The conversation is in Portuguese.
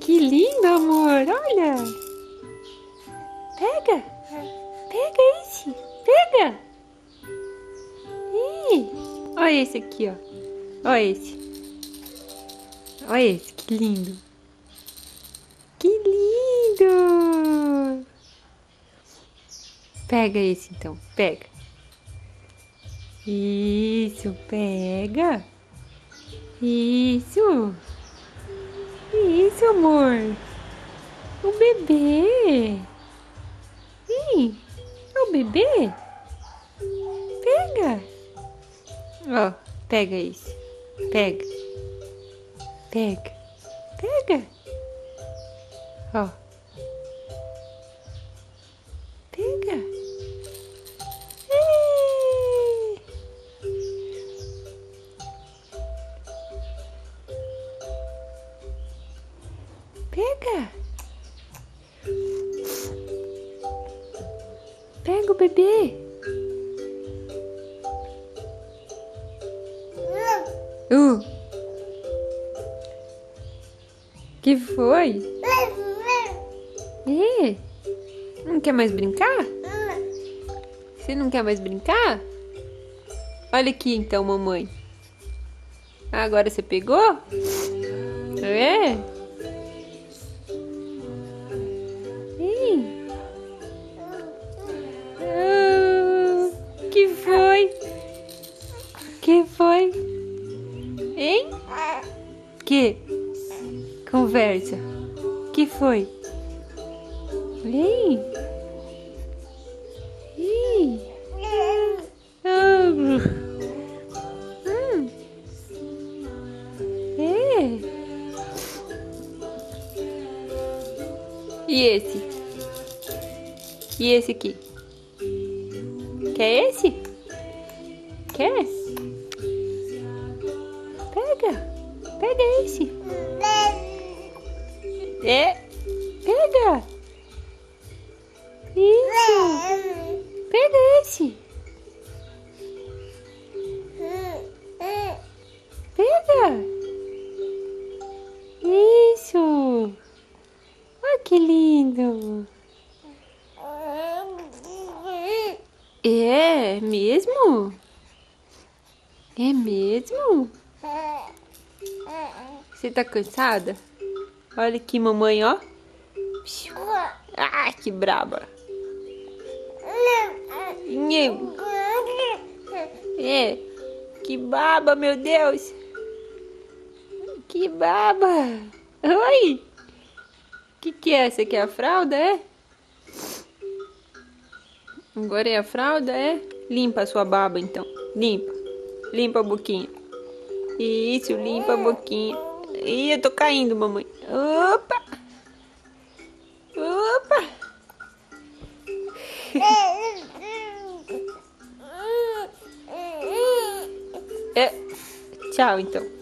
Que lindo, amor. Olha. Pega. Pega esse. Pega. Ih. Olha esse aqui, ó. Olha esse. Olha esse. Que lindo. Que lindo. Pega esse, então. Pega. Isso. Pega. Isso. Isso, amor. O bebê. Ih, é o bebê? Pega. Ó, pega esse. Pega. Pega. Pega. Ó. Pega. Ih. Pega. Pega o bebê. Que foi? Não quer mais brincar? Você não quer mais brincar? Olha aqui então, mamãe. Agora você pegou? É? Que foi? Que foi? Hein? Que? Conversa. Que foi? Ei. Ei. É. E esse? E esse aqui? Quer esse? Quer? Pega. Pega esse. É. Pega. Isso. Pega esse. Pega. Isso. Olha que lindo. É mesmo? É mesmo? Você tá cansada? Olha aqui, mamãe, ó. Ah, que braba. É, que baba, meu Deus. Que baba. Oi. Que é? Essa aqui é a fralda, é? Agora é a fralda, é? Limpa a sua baba, então. Limpa. Limpa a boquinha. Isso, limpa a boquinha. Ih, eu tô caindo, mamãe. Opa! Opa! É. Tchau, então.